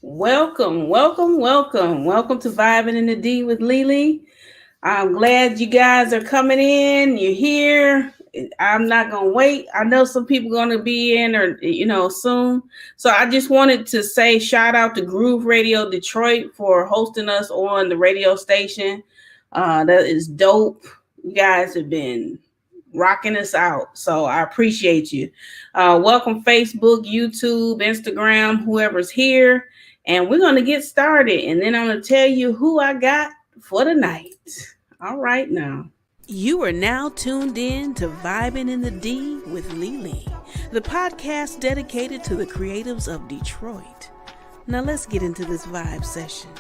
Welcome to Vibing in the D with Lily. I'm glad you guys are coming in. You're here. I'm not gonna wait. I know some people gonna be in or soon. So I just wanted to say shout out to Groove Radio Detroit for hosting us on the radio station. That is dope. You guys have been rocking us out. So I appreciate you. Welcome Facebook, YouTube, Instagram, whoever's here. And we're going to get started. And then I'm going to tell you who I got for the night. All right now. You are now tuned in to Vibing in the D with Lily, the podcast dedicated to the creatives of Detroit. Now let's get into this vibe session.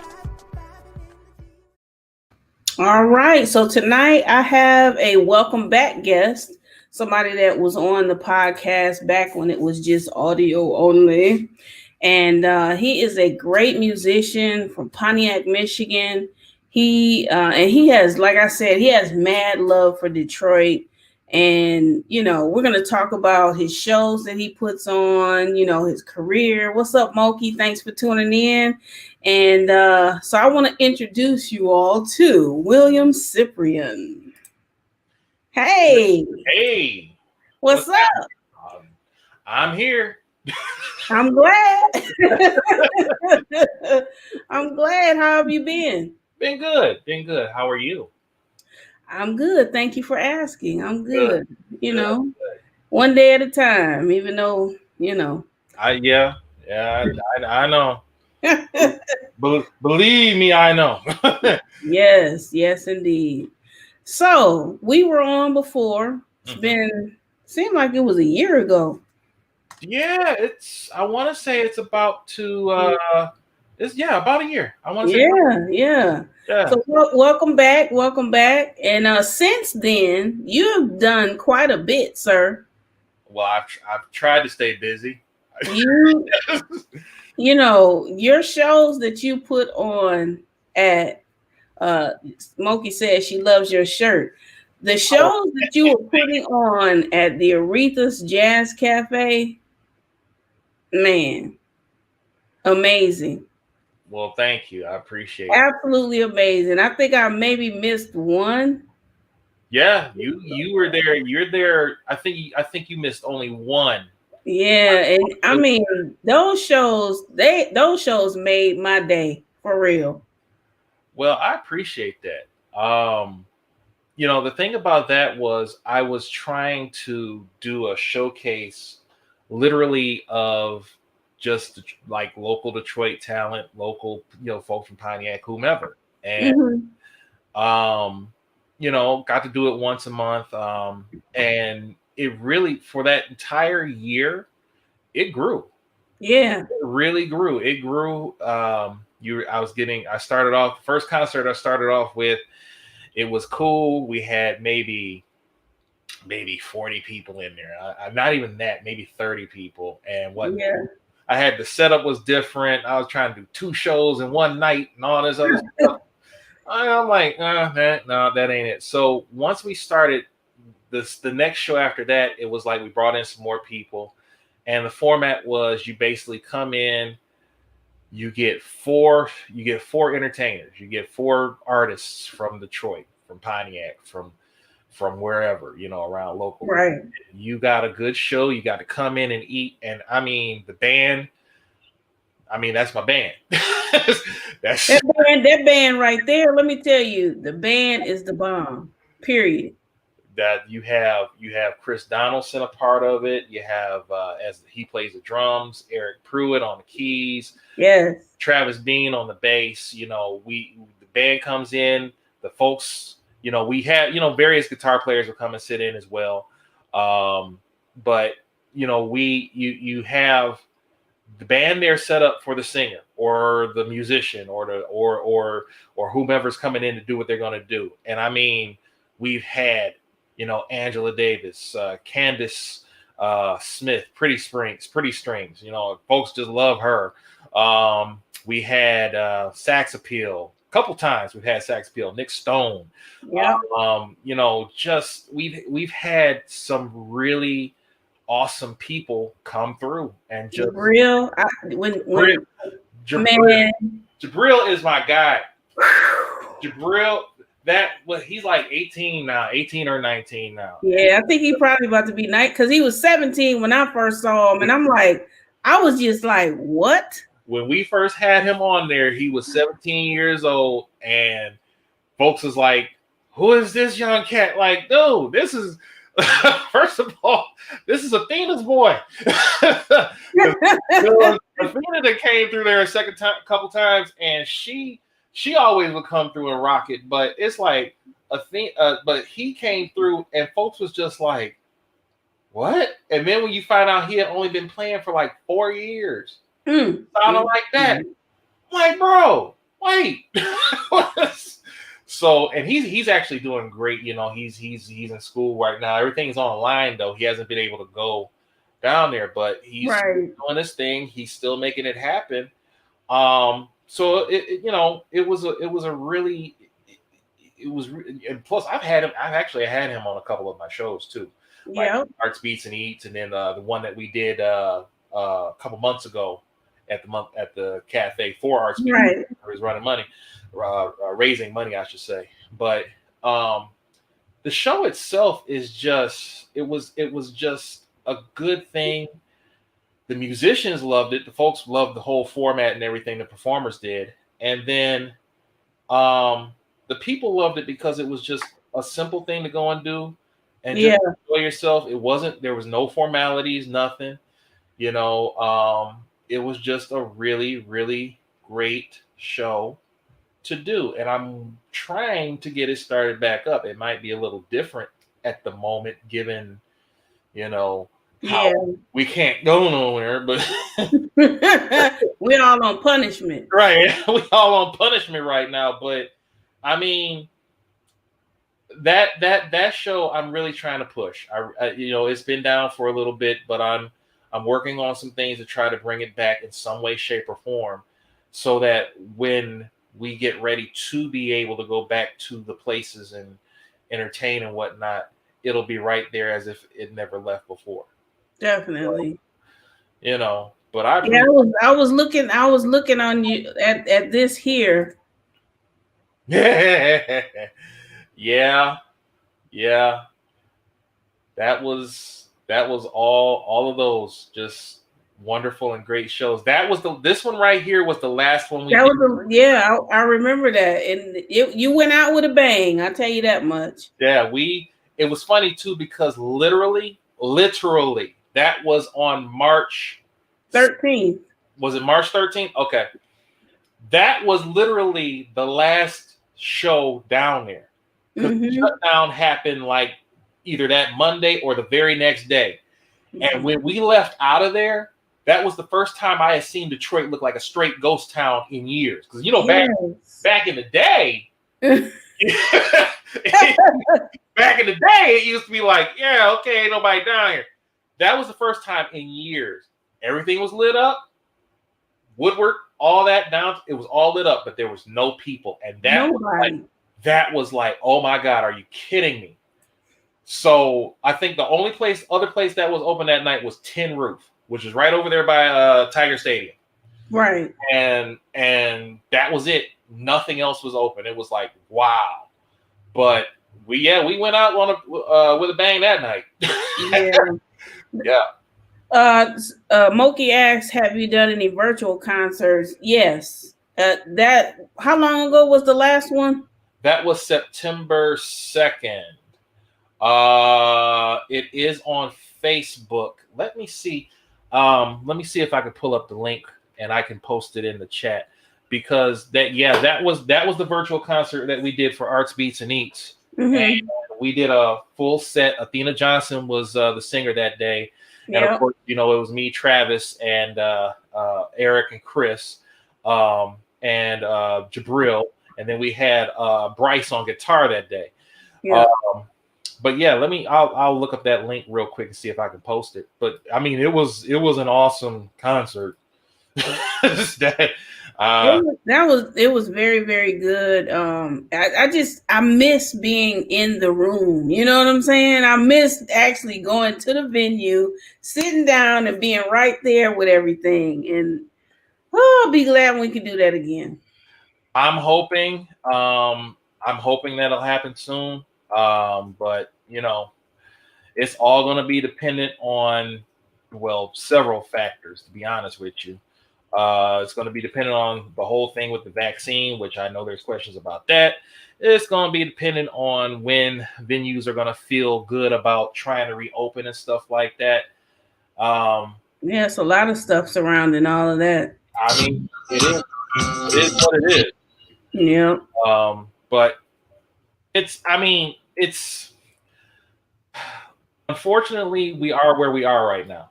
All right. So tonight I have a welcome back guest, somebody that was on the podcast back when it was just audio only. And he is a great musician from Pontiac, Michigan. He has, like I said, he has mad love for Detroit. And, we're going to talk about his shows that he puts on, his career. What's up, Moki? Thanks for tuning in. And so I want to introduce you all to William Cyprian. Hey. Hey. What's up? I'm here. I'm glad. I'm glad. How have you been? Been good. How are you? I'm good. Thank you for asking. I'm good. Good. One day at a time, even though, I know. Believe me, I know. Yes, indeed. So we were on before. It's seemed like it was a year ago. Yeah, I want to say it's about about a year. I want to say. Yeah. So welcome back. And since then, you've done quite a bit, sir. Well, I've tried to stay busy. Your shows that you put on at Smokey says she loves your shirt. The shows that you were putting on at the Aretha's Jazz Cafe, man, amazing. Well, thank you. I appreciate it. Absolutely amazing. I think I maybe missed one. Yeah, you were there. You're there. I think you missed only one. Yeah, and I mean those shows made my day for real. Well, I appreciate that. The thing about that was I was trying to do a showcase literally of just like local Detroit talent, local, folks from Pontiac, whomever. And got to do it once a month. And it really, for that entire year, it grew. Yeah. It really grew. It grew. I started off, first concert I started off with, it was cool. We had maybe 40 people in there. Not even that, maybe 30 people. And I had, the setup was different. I was trying to do 2 shows in one night and all this other stuff. I'm like, no, that ain't it. So once we started the next show after that, it was like we brought in some more people. And the format was you basically come in, you get 4 entertainers, you get 4 artists from Detroit, from Pontiac, from wherever, around local. Right. You got a good show, you got to come in and eat. And I mean, the band, that's my band. That band right there, let me tell you, the band is the bomb, period. That you have Chris Donaldson a part of it. You have as he plays the drums, Eric Pruitt on the keys. Yes. Travis Bean on the bass. The band comes in. The folks, we have various guitar players will come and sit in as well. But you have the band there set up for the singer or the musician or whomever's coming in to do what they're going to do. And I mean, we've had Angela Davis, Candace Smith, Pretty Strings. Folks just love her. We had Sax Appeal. A couple times we've had Sax Appeal. Nick Stone. Yeah. Just we've had some really awesome people come through and just Man. Jabril is my guy. Jabril, he's like 18 now, 18 or 19 now. Yeah, I think he probably about to be 9 because he was 17 when I first saw him, and I'm like, I was just like, what? When we first had him on there, he was 17 years old, and folks was like, who is this young cat? Like, dude, this is first of all, this is Athena's boy. Athena that came through there a couple times, and she always would come through and rock it. But it's like Athena, but he came through, and folks was just like, what? And then when you find out he had only been playing for like 4 years, sounding like that, like, bro, wait. So, and he's actually doing great. You know, he's in school right now. Everything's online though. He hasn't been able to go down there, but he's doing his thing. He's still making it happen. So it was and plus I've actually had him on a couple of my shows too. Like Arts, Beats, and Eats, and then the one that we did a couple months ago at the cafe for Arts, Beats, where he's running money. Raising money, I should say. But the show itself is just it was just a good thing. The musicians loved it. The folks loved the whole format and everything the performers did. And then the people loved it because it was just a simple thing to go and do and just enjoy yourself. There was no formalities, nothing. You know, it was just a really, really great show to do, and I'm trying to get it started back up. It might be a little different at the moment, given how we can't go nowhere, but we're all on punishment, right? We all on punishment right now. But I mean, that show, I'm really trying to push. It's been down for a little bit, but I'm working on some things to try to bring it back in some way, shape, or form, so that when we get ready to be able to go back to the places and entertain and whatnot, it'll be right there as if it never left before. Definitely. But I was looking on you at this here. Yeah. That was all of those just wonderful and great shows. This one right here was the last one we did. I remember that, and you went out with a bang. I'll tell you that much. Yeah, it was funny too because literally that was on March 13th. Was it March 13th? Okay, that was literally the last show down there. The shutdown happened like either that Monday or the very next day, and when we left out of there, that was the first time I had seen Detroit look like a straight ghost town in years. Because back in the day, it used to be like, yeah, okay, ain't nobody down here. That was the first time in years. Everything was lit up, woodwork, all that down. It was all lit up, but there was no people, and that was like, oh my God, are you kidding me? So I think the only other place that was open that night was Tin Roof, which is right over there by Tiger Stadium. Right. And that was it. Nothing else was open. It was like, wow. But we went out with a bang that night. Yeah. Moki asks, have you done any virtual concerts? Yes. How long ago was the last one? That was September 2nd. It is on Facebook. Let me see. Let me see if I can pull up the link and I can post it in the chat, because that was the virtual concert that we did for Arts, Beats, and Eats. And we did a full set. Athena Johnson was the singer that day. And of course, it was me, Travis, and Eric and Chris, and Jabril. And then we had Bryce on guitar that day. But yeah, I'll look up that link real quick and see if I can post it. But I mean, it was an awesome concert. It was very, very good. I miss being in the room. You know what I'm saying? I miss actually going to the venue, sitting down and being right there with everything. And I'll be glad when we can do that again. I'm hoping that'll happen soon. But you know, it's all going to be dependent on, well, several factors, to be honest with you. It's going to be dependent on the whole thing with the vaccine, which I know there's questions about that. It's going to be dependent on when venues are going to feel good about trying to reopen and stuff like that. Yeah, it's a lot of stuff surrounding all of that. I mean, it is what it is. Yeah. But it's unfortunately, we are where we are right now.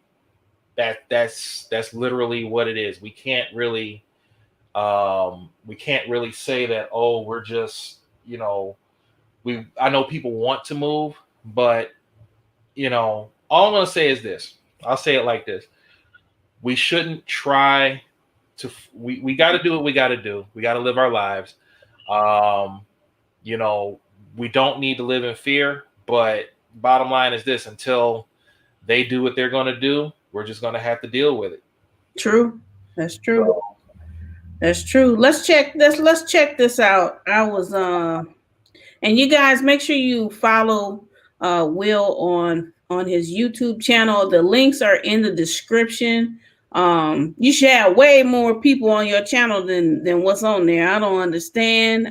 That's literally what it is. We can't really say that, oh, we're just, you know, I know people want to move, but you know, all I'm gonna say is this. I'll say it like this. We shouldn't try to we got to do what we got to do. We got to live our lives. You know, we don't need to live in fear, but bottom line is this: until they do what they're going to do, we're just going to have to deal with it. True. That's true. That's true. Let's check this out. I was and you guys make sure you follow Will on his YouTube channel. The links are in the description. You should have way more people on your channel than what's on there. I don't understand.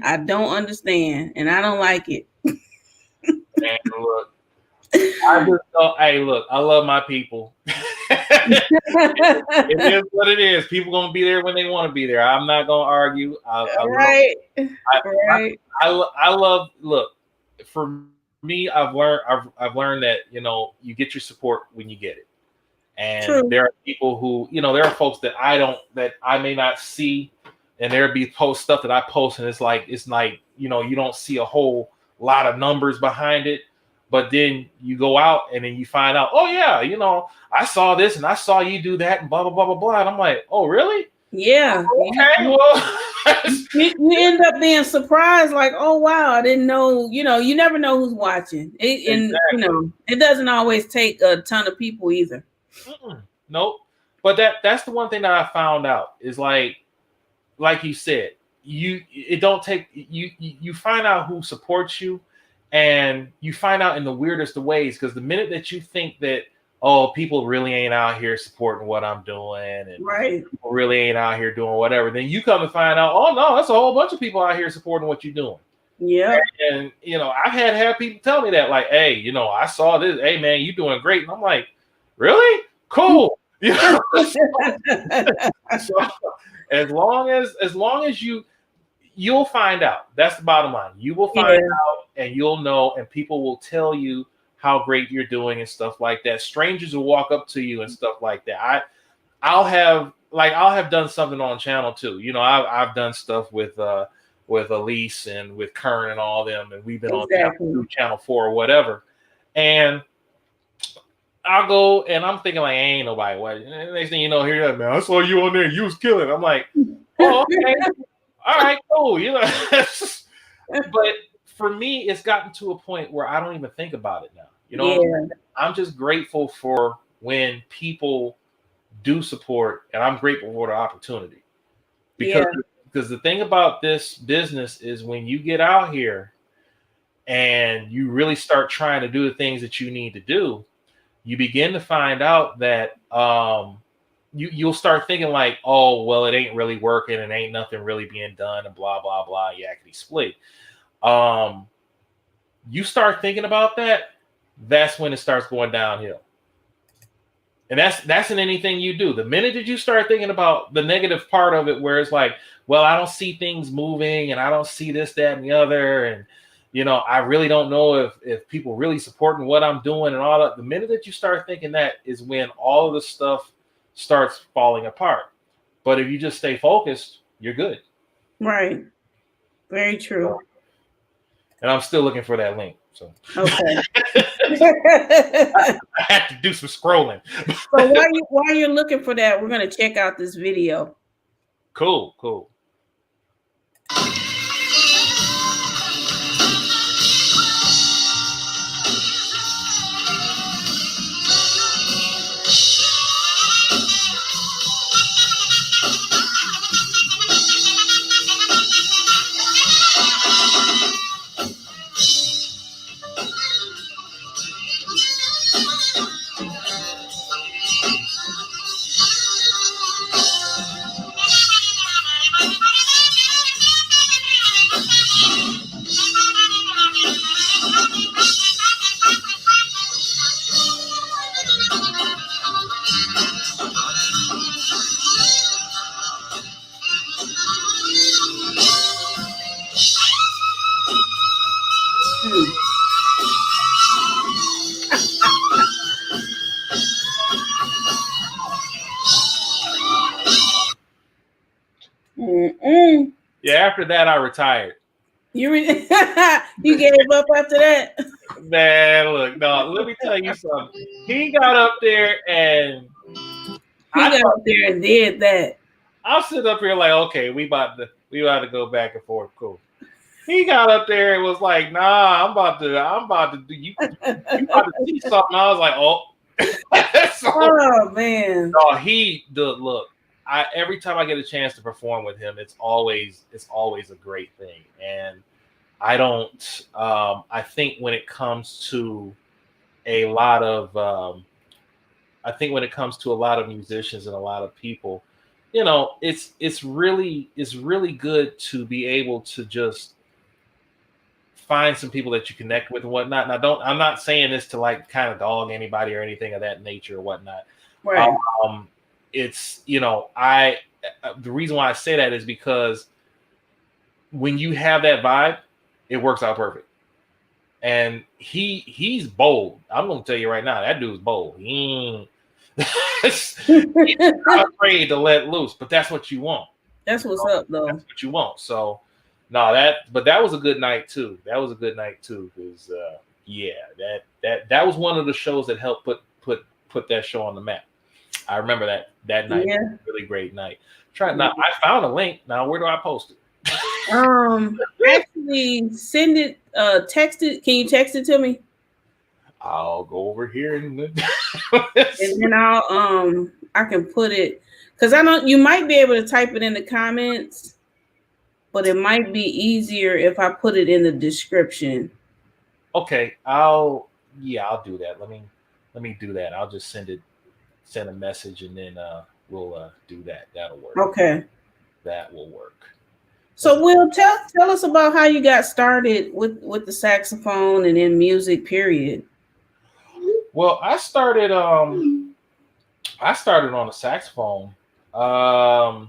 And I don't like it. Man, look, I love my people. It is what it is. People gonna be there when they want to be there. I'm not gonna argue. Right. I love. Look, for me, I've learned that, you know, you get your support when you get it. And True. There are people who, you know, there are folks that I may not see, and there'll be stuff that I post, and it's like, you know, you don't see a whole lot of numbers behind it, but then you go out and then you find out, oh yeah, you know, I saw this and I saw you do that and blah blah blah blah blah, and I'm like, oh really? Yeah. Okay. Well, you end up being surprised, like, oh wow, I didn't know. You know, you never know who's watching. And you know, it doesn't always take a ton of people either. Nope. But that's the one thing that I found out is like you said, you find out who supports you, and you find out in the weirdest of ways, because the minute that you think that, oh, people really ain't out here supporting what I'm doing, and right. People really ain't out here doing whatever, then you come to find out, oh no, that's a whole bunch of people out here supporting what you're doing. Yeah. And you know, I've had people tell me that, like, hey, you know, I saw this, hey man, you doing great. And I'm like, really? Cool. You know? So as long as you'll find out. That's the bottom line. You will find out, and you'll know, and people will tell you how great you're doing and stuff like that. Strangers will walk up to you and stuff like that. I'll have done something on channel too. You know, I've done stuff with Elise and with Kern and all them, and we've been on channel 4 or whatever. And I'll go and I'm thinking like, ain't nobody watching. And the next thing you know, here, man, I saw you on there. You was killing. I'm like, oh, okay, all right, cool. You know, but for me, it's gotten to a point where I don't even think about it now. You know, I'm just grateful for when people do support, and I'm grateful for the opportunity. Because the thing about this business is when you get out here and you really start trying to do the things that you need to do, you begin to find out that you'll start thinking like, oh, well, it ain't really working and ain't nothing really being done and blah, blah, blah, yakety split. You start thinking about that, that's when it starts going downhill. And that's in anything you do. The minute that you start thinking about the negative part of it, where it's like, well, I don't see things moving and I don't see this, that, and the other, and you know, I really don't know if people really supporting what I'm doing and all that. The minute that you start thinking that is when all of the stuff starts falling apart. But if you just stay focused, you're good. Right. Very true. And I'm still looking for that link. So okay. I have to do some scrolling. So while you're looking for that, we're gonna check out this video. Cool. Mm-mm. Yeah, after that, I retired. You you gave up after that? Man, look, no, let me tell you something. He got up there and He I got thought up there and did that. I'm sitting up here like, okay, we about to go back and forth. Cool. He got up there and was like, nah, I'm about to do you about to see something. I was like, oh. So, Oh man. no, look. Every time I get a chance to perform with him, it's always a great thing. And I don't I think when it comes to a lot of I think when it comes to a lot of musicians and a lot of people, it's really good to be able to just find some people that you connect with and whatnot. Now, I'm not saying this to like kind of dog anybody or anything of that nature or whatnot. Right. It's I the reason why I say that is because when you have that vibe, it works out perfect. And he's bold. I'm gonna tell you right now, that dude's bold. He's not afraid to let loose, but that's what you want. That's what's up, though. That's what you want. So no, that was a good night too. That was a good night too, because yeah, that was one of the shows that helped put that show on the map. I remember that night. Yeah. Was a really great night. Now, I found a link. Now, where do I post it? Actually, send it. Text it. Can you text it to me? I'll go over here and and then I can put it, because I know you might be able to type it in the comments, but it might be easier if I put it in the description. Okay, I'll do that. Let me do that. I'll just send a message, and then we'll do that. That'll work. Okay. That will work. So, Will, tell us about how you got started with the saxophone and in music, period. Well, I started on the saxophone. Man,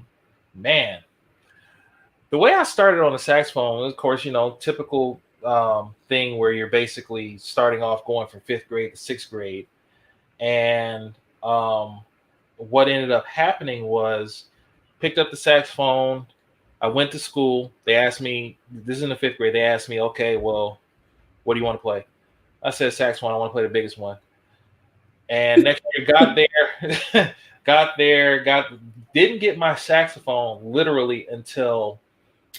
the way I started on the saxophone, of course, typical thing where you're basically starting off going from 5th grade to 6th grade. And what ended up happening was picked up the saxophone. I went to school. They asked me, this is in the 5th grade. They asked me, okay, well, what do you want to play? I said saxophone. I want to play the biggest one. And next year didn't get my saxophone literally until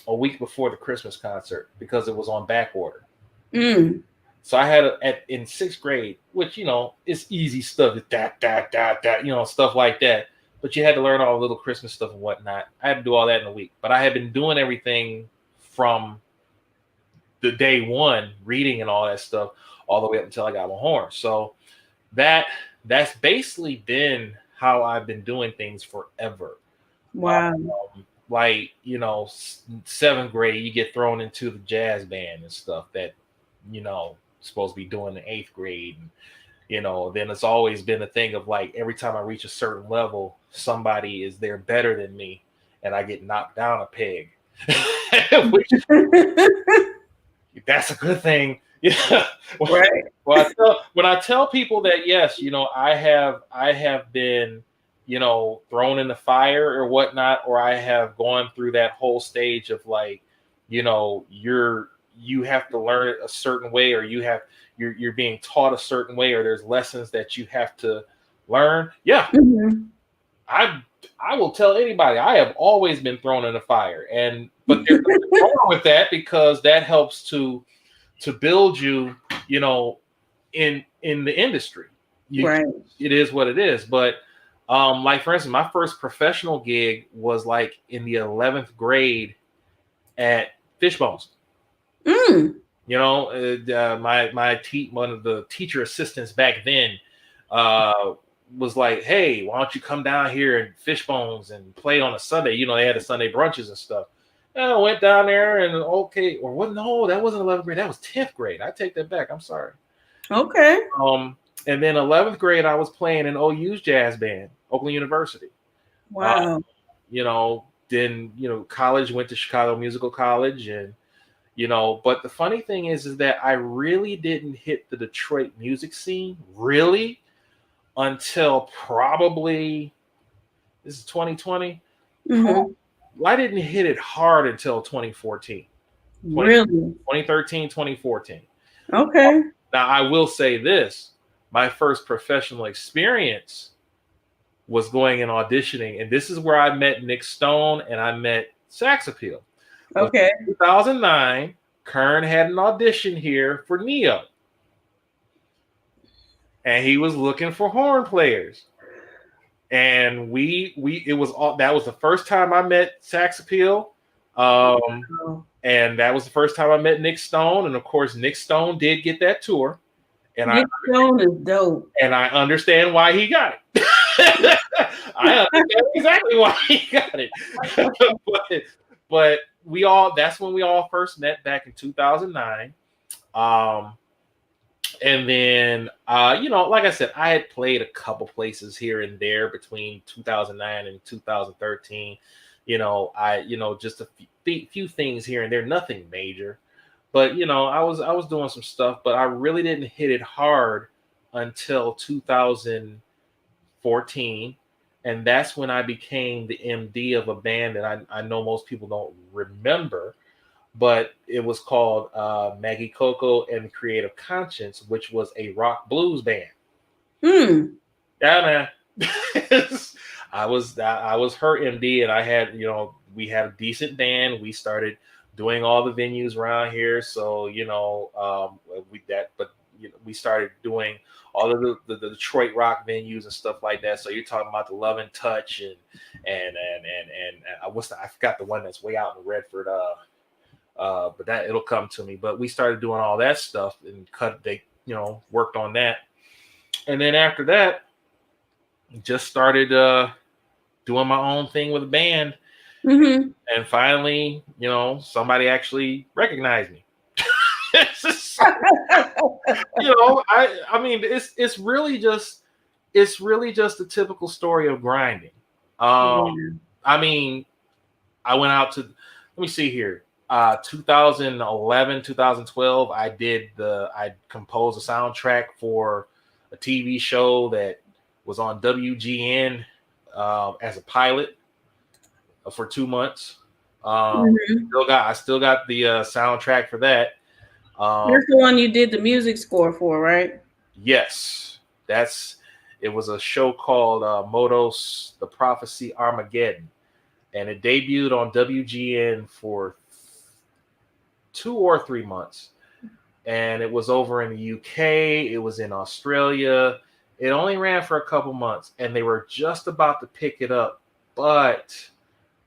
a week before the Christmas concert because it was on back order. So I had in 6th grade, which, it's easy stuff, that, stuff like that. But you had to learn all the little Christmas stuff and whatnot. I had to do all that in a week. But I had been doing everything from the day one, reading and all that stuff, all the way up until I got my horn. So that's basically been how I've been doing things forever. Wow. 7th grade, you get thrown into the jazz band and stuff that, supposed to be doing in 8th grade. And, then it's always been a thing of like, every time I reach a certain level, somebody is there better than me and I get knocked down a peg. Which, that's a good thing. Yeah. Right. Well, when I tell people that, yes, I have been, thrown in the fire or whatnot, or I have gone through that whole stage of like, you have to learn it a certain way, or you're being taught a certain way, or there's lessons that you have to learn. Yeah. Mm-hmm. I will tell anybody I have always been thrown in the fire, but there's nothing wrong with that, because that helps to build you, in the industry. Right. It is what it is. But like, for instance, my first professional gig was like in the 11th grade at Fishbones. One of the teacher assistants back then was like, hey, why don't you come down here and Fishbones and play on a Sunday? They had the Sunday brunches and stuff. And I went down there and okay, or what? No, that wasn't 11th grade. That was 10th grade. I take that back. I'm sorry. Okay. And then 11th grade, I was playing in OU's jazz band, Oakland University. Wow. Then college, went to Chicago Musical College, and but the funny thing is that I really didn't hit the Detroit music scene really until probably, this is 2020. Mm-hmm. I didn't hit it hard until 2014. Really? 2013, 2014. Okay. Now, I will say this. My first professional experience was going and auditioning, and this is where I met Nick Stone and I met Sax Appeal. Okay. 2009, Kern had an audition here for Neo, and he was looking for horn players. And it was all that was the first time I met Sax Appeal. And that was the first time I met Nick Stone. And of course, Nick Stone did get that tour. And Nick Stone is dope. And I understand why he got it. I understand exactly why he got it. but that's when we all first met back in 2009. And then, like I said, I had played a couple places here and there between 2009 and 2013. Just a few things here and there, nothing major. But, I was doing some stuff, but I really didn't hit it hard until 2014. And that's when I became the MD of a band that I know most people don't remember. But it was called Maggie Coco and Creative Conscience, which was a rock blues band. Yeah, man. I was her MD, and I had, we had a decent band. We started doing all the venues around here, so we started doing all of the Detroit rock venues and stuff like that. So you're talking about the Love and Touch and I forgot the one that's way out in Redford. But that it'll come to me. But we started doing all that stuff and worked on that. And then after that, just started doing my own thing with a band. Mm-hmm. And finally, somebody actually recognized me. I mean, it's really just a typical story of grinding. I mean, I went out to, let me see here. 2011, 2012, I composed a soundtrack for a TV show that was on WGN as a pilot for 2 months. I still got the soundtrack for that. That's the one you did the music score for, right? Yes, it was a show called Motos, The Prophecy Armageddon, and it debuted on WGN for 2 or 3 months, and it was over in the UK. It was in Australia. It only ran for a couple months, and they were just about to pick it up. But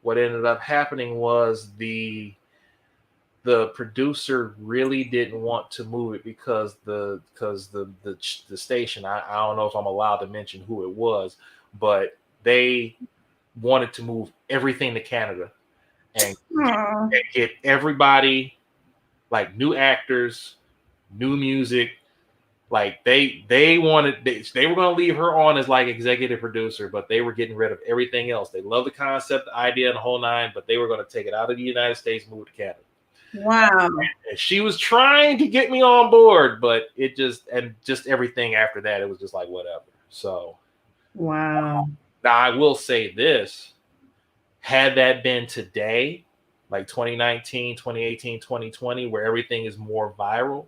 what ended up happening was the producer really didn't want to move it because the station, I don't know if I'm allowed to mention who it was, but they wanted to move everything to Canada and get everybody, like, new actors, new music. Like they were going to leave her on as like executive producer, but they were getting rid of everything else. They loved the concept, the idea, and the whole nine, but they were going to take it out of the United States, move it to Canada. Wow. And she was trying to get me on board, but just everything after that, it was just like whatever. So, wow. Now I will say this: had that been today, like 2019, 2018, 2020, where everything is more viral,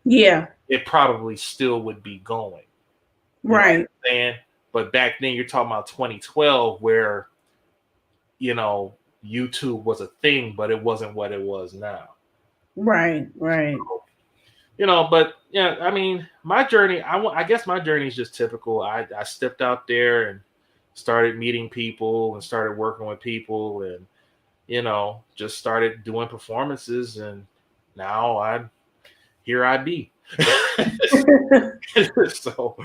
yeah, it probably still would be going. Right. You know what I'm saying? But back then, you're talking about 2012, where YouTube was a thing, but it wasn't what it was now. Right. So, but yeah, I mean, my journey, I guess my journey is just typical. I stepped out there and started meeting people and started working with people and, just started doing performances. And now here I be. So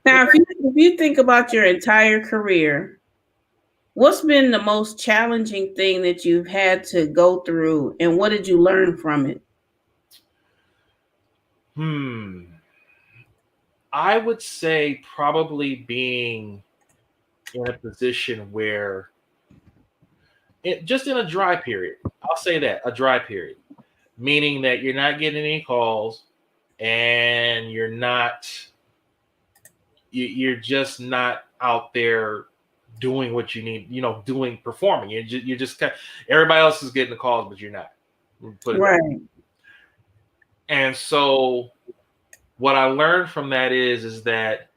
now, if you think about your entire career, what's been the most challenging thing that you've had to go through, and what did you learn from it? I would say probably being in a position where just in a dry period. I'll say that, a dry period, meaning that you're not getting any calls and you're just not out there doing what you need, performing. You're just everybody else is getting the calls, but you're not. Right. And so what I learned from that is that,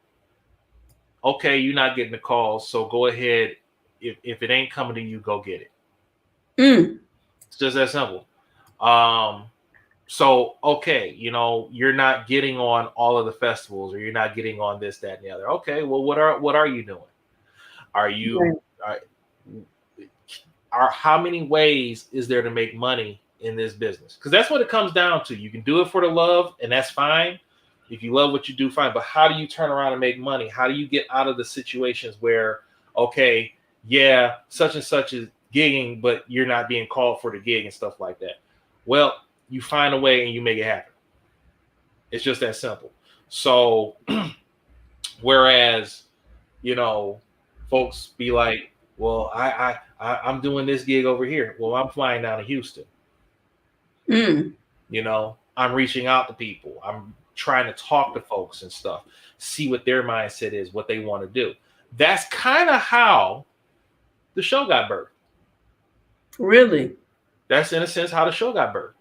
okay, you're not getting the calls, so go ahead. If it ain't coming to you, go get it. It's just that simple. So, okay, you're not getting on all of the festivals, or you're not getting on this, that, and the other. Okay, well, what are you doing? Are you how many ways is there to make money in this business? Because that's what it comes down to. You can do it for the love, and that's fine. If you love what you do, fine. But how do you turn around and make money? How do you get out of the situations where, okay, yeah, such and such is gigging, but you're not being called for the gig and stuff like that? Well, you find a way and you make it happen. It's just that simple. So, whereas, folks be like, well, I'm doing this gig over here. Well, I'm flying down to Houston. I'm reaching out to people. I'm trying to talk to folks and stuff, see what their mindset is, what they want to do. That's kind of how the show got birthed. Really? That's in a sense how the show got birthed.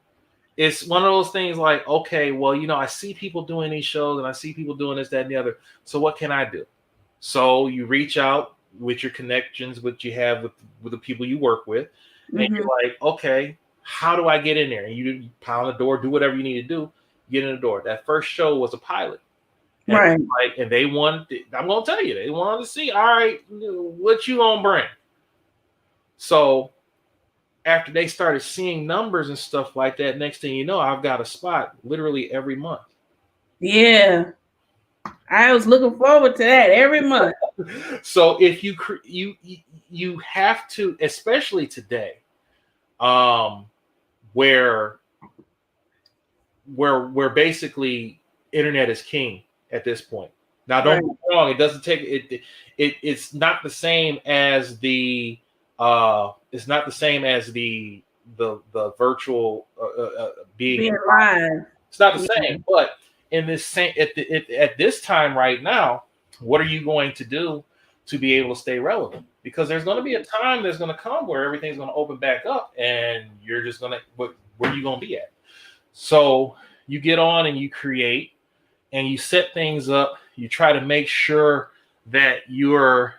It's one of those things like, okay, well, I see people doing these shows and I see people doing this, that, and the other. So what can I do? So you reach out with your connections, what you have with the people you work with. And you're like, okay, how do I get in there? And you pound the door, do whatever you need to do, get in the door. That first show was a pilot. And right. And they wanted, I'm going to tell you, they wanted to see, all right, what you going to bring? So after they started seeing numbers and stuff like that, next thing you know, I've got a spot literally every month. Yeah. I was looking forward to that every month. So if you have to, especially today, where basically internet is king at this point. Now, don't get me wrong, it doesn't take it's not the same as the the virtual being live. It's not the same, but in this same at this time right now, what are you going to do to be able to stay relevant? Because there's going to be a time that's going to come where everything's going to open back up, and you're just going to where are you going to be at? So you get on and you create, and you set things up. You try to make sure that you're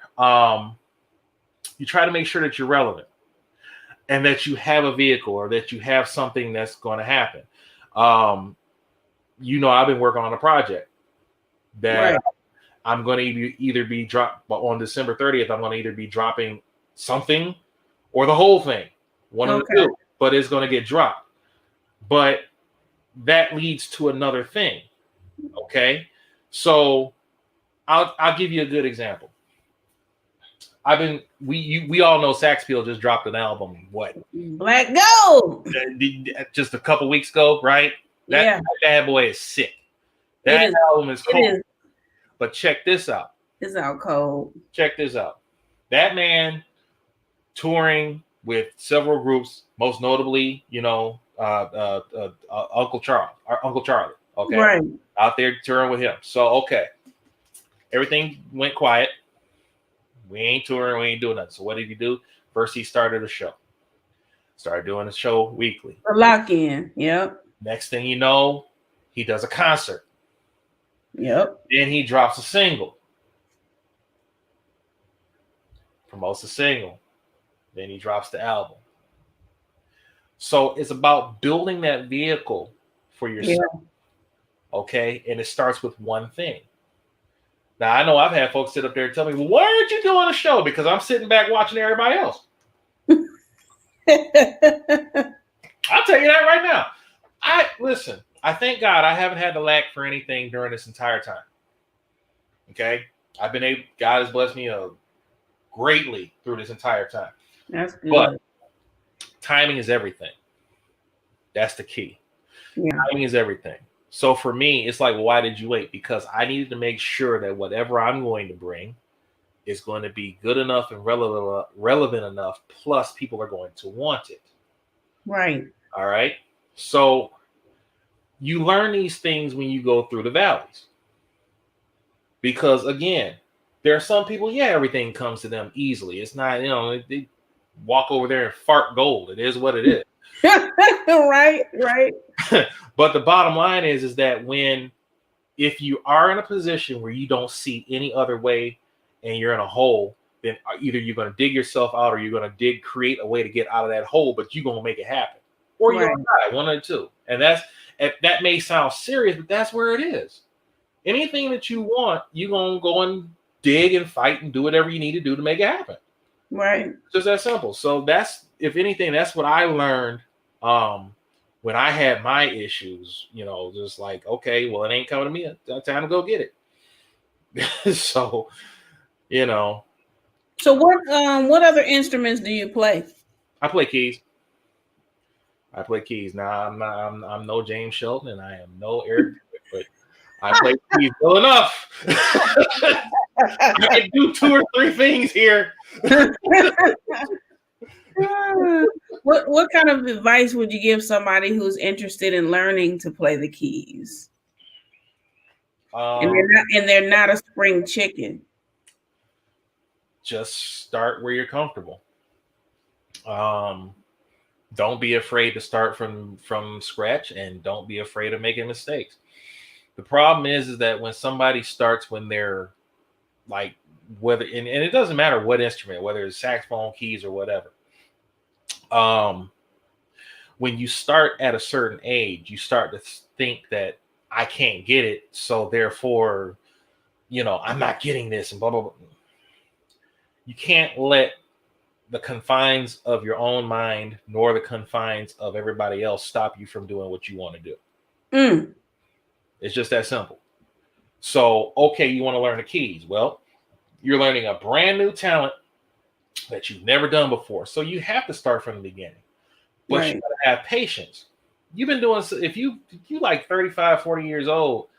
relevant, and that you have a vehicle, or that you have something that's going to happen. I've been working on a project that I'm going to either be dropped on December 30th. I'm going to either be dropping something or the whole thing, one of the two, but it's going to get dropped. But that leads to another thing. Okay. So I'll give you a good example. We all know Sax Peel just dropped an album. What? Black Gold. Just a couple weeks ago, right? That bad boy is sick. That album is cold. But check this out. It's out cold. Check this out. That man touring with several groups, most notably, Uncle Charlie. Okay. Right. Out there touring with him. So, everything went quiet. We ain't touring. We ain't doing nothing. So what did he do? First, he started a show. Started doing a show weekly. A lock-in. Yep. Next thing you know, he does a concert. Yep. Then he drops a single. Promotes the single. Then he drops the album. So it's about building that vehicle for yourself. Yeah. Okay? And it starts with one thing. Now, I know I've had folks sit up there and tell me, well, why aren't you doing a show? Because I'm sitting back watching everybody else. I'll tell you that right now. Listen, I thank God I haven't had to lack for anything during this entire time. Okay? God has blessed me greatly through this entire time. That's good. But timing is everything. That's the key. Yeah. Timing is everything. So for me, it's like, well, why did you wait? Because I needed to make sure that whatever I'm going to bring is going to be good enough and relevant enough. Plus, people are going to want it. Right. All right. So you learn these things when you go through the valleys. Because again, There are some people, yeah, everything comes to them easily. It's not, they walk over there and fart gold. It is what it is. Right. But the bottom line is that if you are in a position where you don't see any other way and you're in a hole, then either you're going to dig yourself out or you're going to create a way to get out of that hole, but you're going to make it happen. Or you're going to die, one of the two. And that may sound serious, but that's where it is. Anything that you want, you're going to go and dig and fight and do whatever you need to do to make it happen. Right. Just that simple. So if anything, that's what I learned when I had my issues, just like, okay, well, it ain't coming to me. It's time to go get it. So, So what other instruments do you play? I play keys. Now I'm no James Shelton and I am no Eric, but I play keys well enough. I can do 2 or 3 things here. What kind of advice would you give somebody who's interested in learning to play the keys? And they're not a spring chicken. Just start where you're comfortable. Don't be afraid to start from scratch, and don't be afraid of making mistakes. The problem is that when somebody starts when they're like, whether and it doesn't matter what instrument, whether it's saxophone, keys, or whatever. When you start at a certain age, you start to think that I can't get it, so therefore, I'm not getting this, and blah blah blah. You can't let the confines of your own mind nor the confines of everybody else stop you from doing what you want to do. It's just that simple. So, okay, you want to learn the keys. Well, you're learning a brand new talent that you've never done before. So you have to start from the beginning. But you gotta have patience. You've been doing, if you like 35, 40 years old,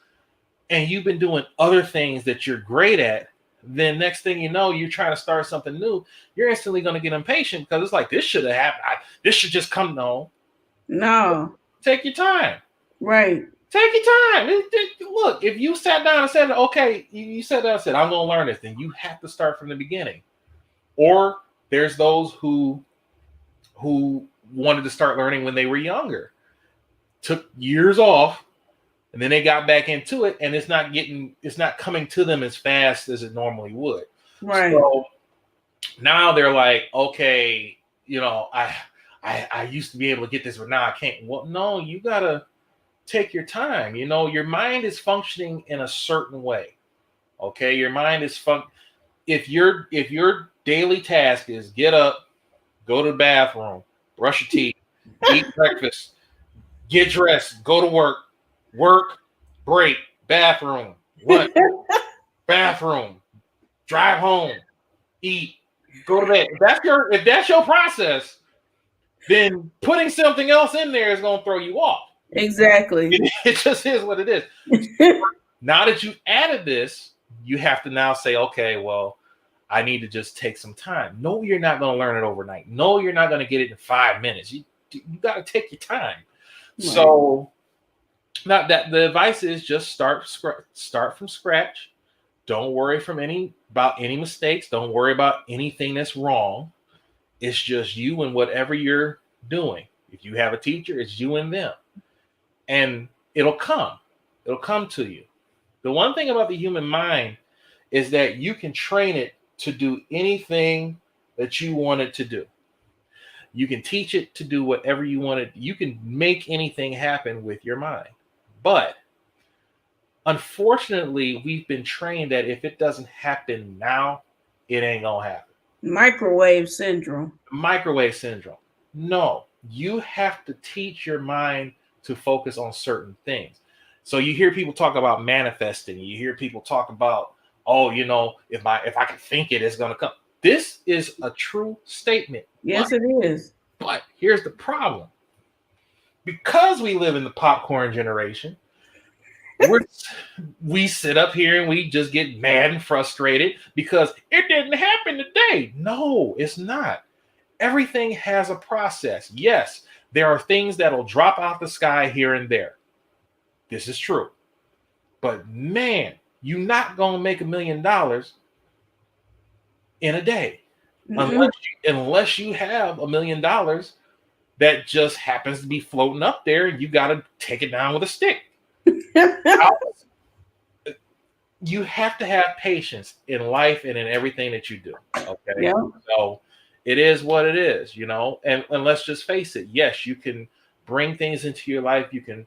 and you've been doing other things that you're great at, then next thing you know, you're trying to start something new, you're instantly going to get impatient because it's like, this should have happened. This should just come. No. Take your time. Right. Take your time. Look, if you sat down and said, okay, you sat down and said, I'm going to learn this, then you have to start from the beginning. Or there's those who wanted to start learning when they were younger, took years off, and then they got back into it, and it's not coming to them as fast as it normally would. Right. So now they're like, okay, I used to be able to get this, but now I can't. Well, no, you gotta take your time. Your mind is functioning in a certain way. Okay, your mind is if your daily task is get up, go to the bathroom, brush your teeth, eat breakfast, get dressed, go to work, break, bathroom, lunch, bathroom, drive home, eat, go to bed. If that's your process, then putting something else in there is going to throw you off. Exactly. It just is what it is. Now that you've added this, you have to now say, okay, well, I need to just take some time. No, you're not going to learn it overnight. No, you're not going to get it in 5 minutes. You got to take your time. Right. So now that the advice is just start from scratch. Don't worry about any mistakes. Don't worry about anything that's wrong. It's just you and whatever you're doing. If you have a teacher, it's you and them. And it'll come. It'll come to you. The one thing about the human mind is that you can train it to do anything that you want it to do. You can teach it to do whatever you want it. You can make anything happen with your mind. But unfortunately, we've been trained that if it doesn't happen now, it ain't gonna happen. Microwave syndrome. No, you have to teach your mind to focus on certain things. So you hear people talk about manifesting. You hear people talk about, if I can think it, it's gonna come. This is a true statement. Yes, it is. But here's the problem. Because we live in the popcorn generation, we sit up here and we just get mad and frustrated because it didn't happen today. No, it's not. Everything has a process. Yes, there are things that'll drop out the sky here and there. This is true. But man, you're not going to make $1 million in a day. Mm-hmm. Unless you have $1 million that just happens to be floating up there, you got to take it down with a stick. You have to have patience in life and in everything that you do. Okay. Yeah. So it is what it is, and let's just face it. Yes, you can bring things into your life. You can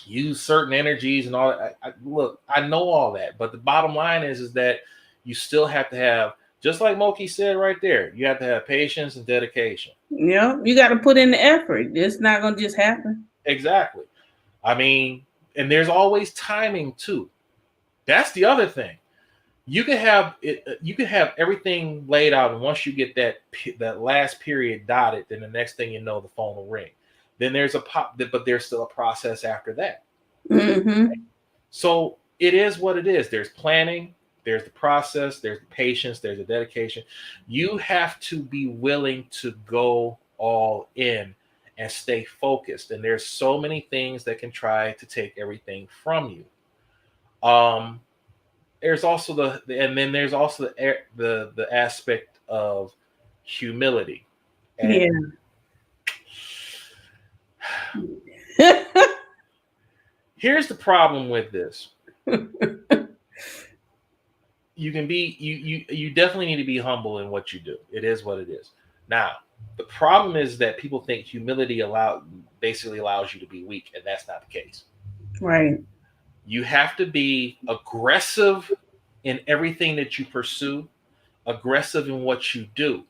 use certain energies and all that. Look, I know all that, but the bottom line is that you still have to have, just like Moki said right there, you have to have patience and dedication. Yeah. You got to put in the effort. It's not going to just happen. Exactly. I mean, and there's always timing too. That's the other thing. You can have it. You can have everything laid out, and once you get that last period dotted, then the next thing you know, the phone will ring. Then there's but there's still a process after that. Mm-hmm. So it is what it is. There's planning, there's the process, there's the patience, there's the dedication. You have to be willing to go all in and stay focused. And there's so many things that can try to take everything from you. There's also the aspect of humility. And yeah. Here's the problem with this. You definitely need to be humble in what you do. It is what it is. Now, the problem is that people think humility basically allows you to be weak, and that's not the case. Right. You have to be aggressive in everything that you pursue, aggressive in what you do.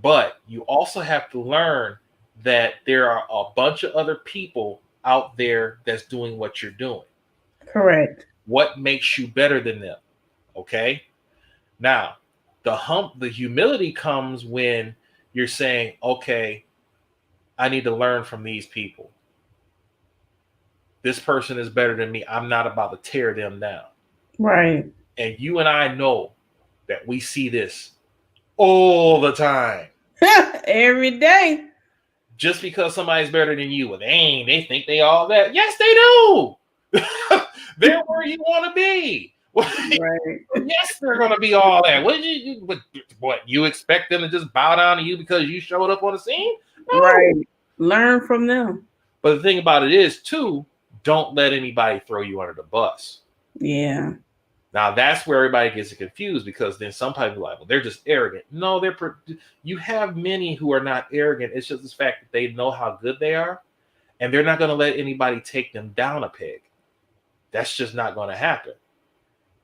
But you also have to learn that there are a bunch of other people out there that's doing what you're doing. Correct. What makes you better than them? Okay. Now, the humility comes when you're saying, okay, I need to learn from these people. This person is better than me. I'm not about to tear them down. Right. And you and I know that we see this all the time. Every day. Just because somebody's better than you, and they think they all that. Yes, they do. They're where you want to be. Right. Yes, they're going to be all that. What you expect them to just bow down to you because you showed up on the scene? No. Right. Learn from them. But the thing about it is, too, don't let anybody throw you under the bus. Yeah. Now, that's where everybody gets confused, because then some people are like, well, they're just arrogant. No, you have many who are not arrogant. It's just the fact that they know how good they are, and they're not going to let anybody take them down a peg. That's just not going to happen.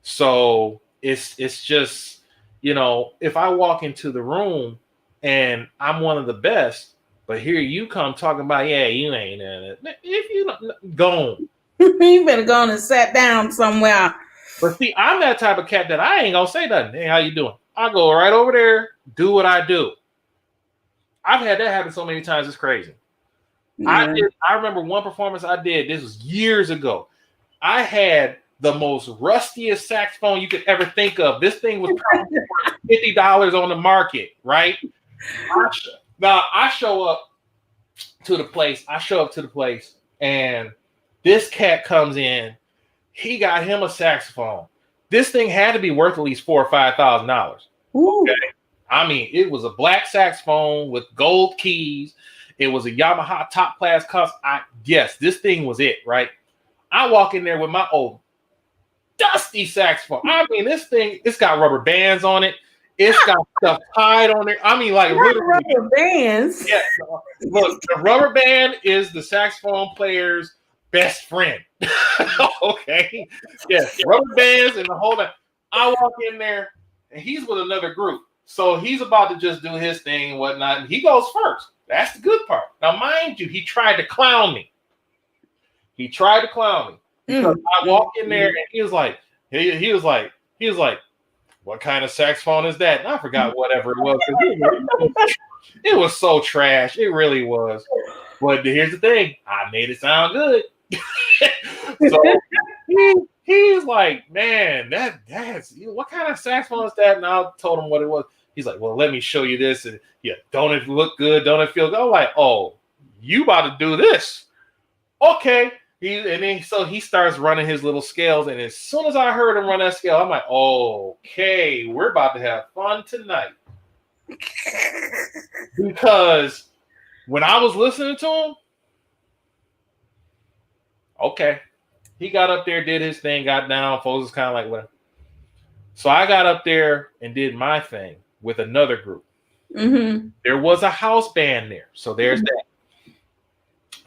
So it's just, if I walk into the room and I'm one of the best, but here you come talking about, yeah, you ain't in it. If you don't, go on. You better go on and sit down somewhere. But see, I'm that type of cat that I ain't gonna say nothing. Hey, how you doing? I go right over there, do what I do. I've had that happen so many times, it's crazy. Yeah. I remember one performance I did, this was years ago. I had the most rustiest saxophone you could ever think of. This thing was probably $50 on the market, right? Now I show up to the place, and this cat comes in. He got him a saxophone. This thing had to be worth at least $4,000 or $5,000. Okay? I mean, it was a black saxophone with gold keys. It was a Yamaha top class custom. Yes, this thing was it, right? I walk in there with my old dusty saxophone. I mean, this thing, it's got rubber bands on it. It's got stuff tied on it. I mean, like rubber bands. Yeah, look, the rubber band is the saxophone player's best friend. Okay. Yes, rubber bands and the whole thing. I walk in there and he's with another group. So he's about to just do his thing and whatnot. And he goes first. That's the good part. Now, mind you, he tried to clown me. Because I walked in there and he was like, what kind of saxophone is that? And I forgot whatever it was. It was so trash. It really was. But here's the thing. I made it sound good. So he's like, man, that's what kind of saxophone is that? And I told him what it was. He's like, well, let me show you this. And yeah, don't it look good? Don't it feel good? I'm like, oh, you about to do this? Okay. So he starts running his little scales, and as soon as I heard him run that scale, I'm like, okay, we're about to have fun tonight. Because when I was listening to him, okay, he got up there, did his thing, got down. Folks was kind of like, well. So I got up there and did my thing with another group. Mm-hmm. There was a house band there. So there's that.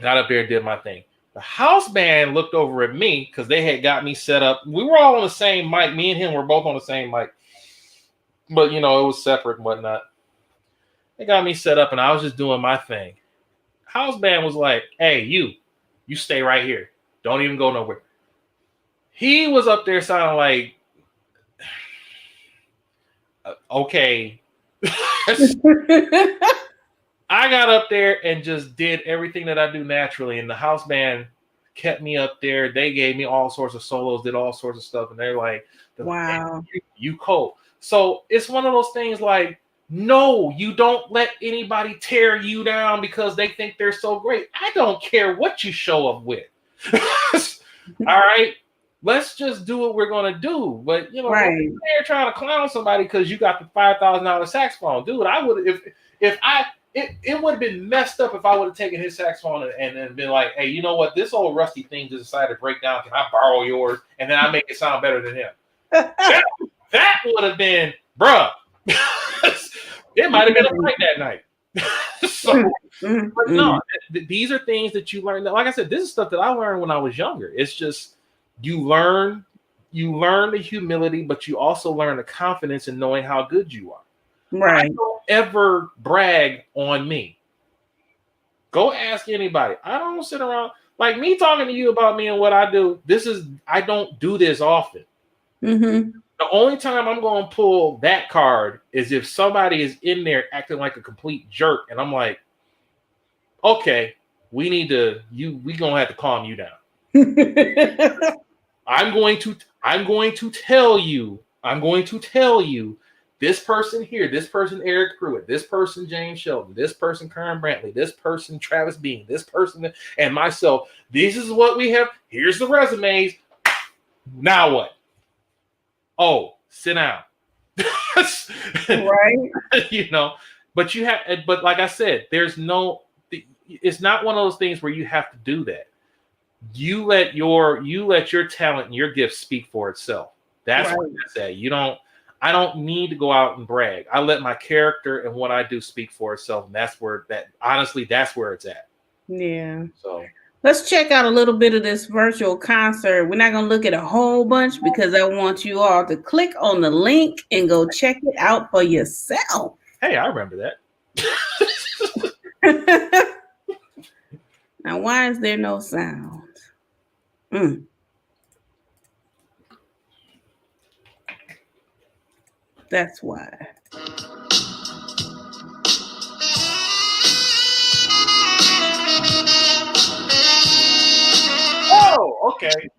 Got up there and did my thing. The house band looked over at me because they had got me set up. We were all on the same mic. Me and him were both on the same mic. But, it was separate and whatnot. They got me set up and I was just doing my thing. House band was like, hey, you stay right here. Don't even go nowhere. He was up there sounding like, okay. I got up there and just did everything that I do naturally. And the house band kept me up there. They gave me all sorts of solos, did all sorts of stuff. And they're like, wow, you cold. So it's one of those things like, no, you don't let anybody tear you down because they think they're so great. I don't care what you show up with. All right. Let's just do what we're going to do. But, right. They're trying to clown somebody because you got the $5,000 saxophone. Dude, I would it would have been messed up if I would have taken his saxophone and been like, hey, you know what? This old rusty thing just decided to break down. Can I borrow yours? And then I make it sound better than him. that would have been, bruh. It might have been a fight that night. But no, these are things that you learn. Like I said, this is stuff that I learned when I was younger. It's just you learn the humility, but you also learn the confidence in knowing how good you are. Right. I don't ever brag on me. Go ask anybody. I don't sit around like me talking to you about me and what I do. I don't do this often. Mm-hmm. The only time I'm going to pull that card is if somebody is in there acting like a complete jerk, and I'm like, okay, we going to have to calm you down. I'm going to tell you this person here, this person Eric Pruitt, this person James Shelton, this person Karen Brantley, this person Travis Bean, this person and myself. This is what we have. Here's the resumes. Now what? Oh, sit down. Right. But like I said, it's not one of those things where you have to do that. You let your talent and your gift speak for itself. That's what I say. I don't need to go out and brag. I let my character and what I do speak for itself. And that's where it's at. Yeah. So let's check out a little bit of this virtual concert. We're not going to look at a whole bunch because I want you all to click on the link and go check it out for yourself. Hey, I remember that. Now, why is there no sound? That's why. Oh, okay.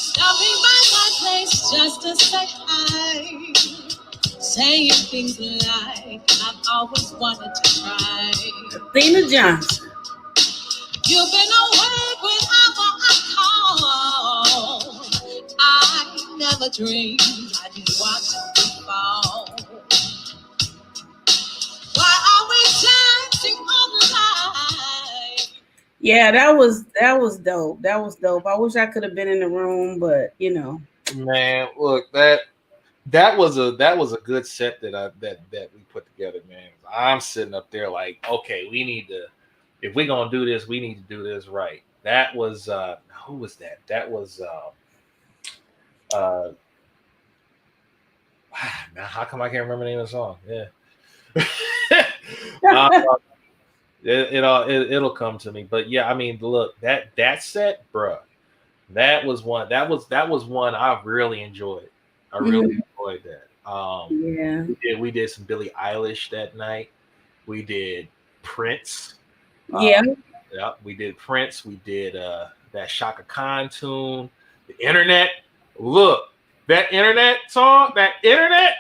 Stopping by my place just to say hi, saying things like I've always wanted to try. Athena Johnson. You've been away whenever I call. I never dreamed I'd be watching you fall. Why are we dancing online? Yeah, that was dope. That was dope. I wish I could have been in the room, but Man, look, that was a good set that we put together, man. I'm sitting up there like, okay, we need to, if we're gonna do this, we need to do this right. That was who was that? That was Now, how come I can't remember the name of the song? Yeah. It'll come to me. But yeah, I mean, look, that set, bruh, that was one I really enjoyed. I really enjoyed that. Yeah. We did some Billie Eilish that night. We did Prince. Yeah. Yeah, we did Prince. We did that Shaka Khan tune. The Internet. Look, that Internet song. That Internet.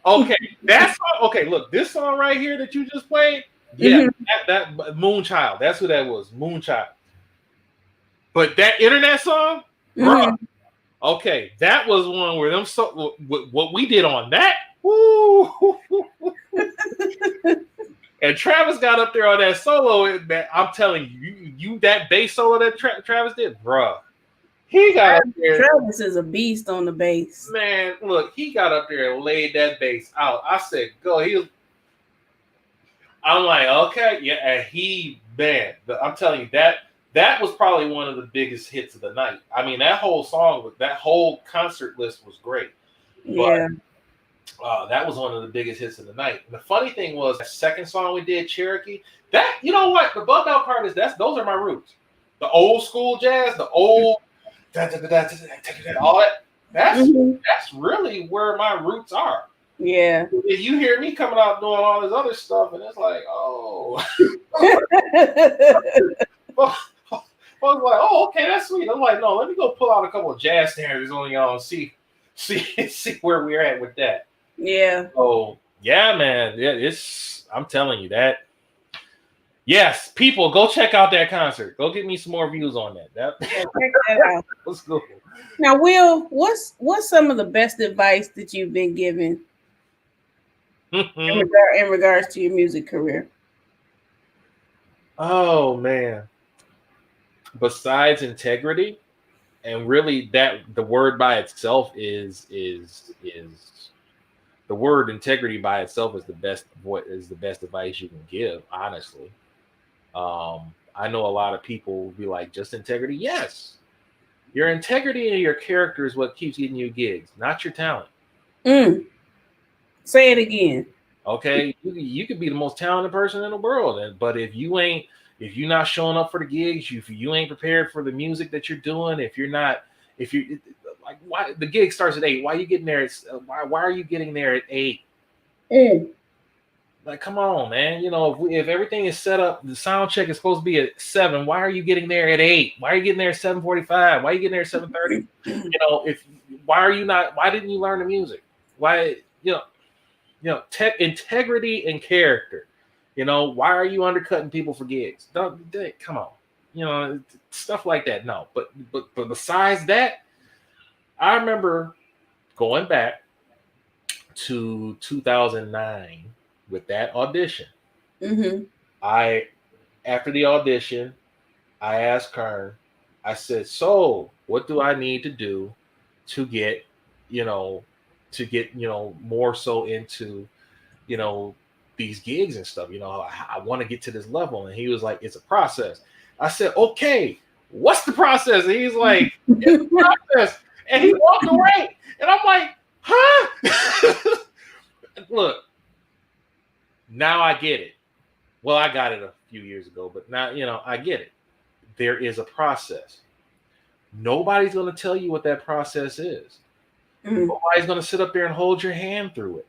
Okay, that song. Okay, look, this song right here that you just played. Yeah, that Moonchild. That's who that was. Moonchild. But that Internet song, bro. Okay, that was one where them what we did on that. Woo. And Travis got up there on that solo. That I'm telling you that bass solo that Travis did, bruh. He got up there. Travis is a beast on the bass. Man, look, he got up there and laid that bass out. I said, go. I'm like, okay, yeah, and I'm telling you that was probably one of the biggest hits of the night. I mean, that whole concert list was great. Yeah. But that was one of the biggest hits of the night. And the funny thing was, the second song we did, Cherokee, that, you know what? The bugged out part is those are my roots. The old school jazz, the old all that. That's really where my roots are. Yeah. If you hear me coming out doing all this other stuff, and it's like, oh. I was like, oh, okay, that's sweet. I'm like, no, let me go pull out a couple of jazz standards on y'all and see where we're at with that. Yeah. Oh, yeah, man. Yeah, I'm telling you that. Yes, people, go check out that concert. Go get me some more views on that. Check that out. Let's go. Now, Will, what's some of the best advice that you've been given in regards to your music career? Oh man. Besides integrity, and really that the word by itself is the word integrity by itself is the best advice you can give, honestly. I know a lot of people will be like, just integrity. Yes. Your integrity and your character is what keeps getting you gigs, not your talent. Say it again. Okay, you could be the most talented person in the world, but if you're not showing up for the gigs, if you ain't prepared for the music that you're doing, if you like, why the gig starts at 8? Why are you getting there? Why are you getting there at 8? Like, come on, man. You know, if everything is set up, the sound check is supposed to be at 7. Why are you getting there at 8? Why are you getting there at 7:45? Why are you getting there at 7:30? You know, why didn't you learn the music? Why, integrity and character. You know, why are you undercutting people for gigs? Come on. You know, stuff like that. No, but besides that, I remember going back to 2009 with that audition. After the audition, I asked Kern, I said, so what do I need to do to get more so into, these gigs and stuff? I want to get to this level. And he was like, it's a process. I said, okay, what's the process? And he's like, it's a process. And he walked away. And I'm like, huh? Look, now I get it. Well, I got it a few years ago, but now, I get it. There is a process. Nobody's going to tell you what that process is. Nobody's going to sit up there and hold your hand through it.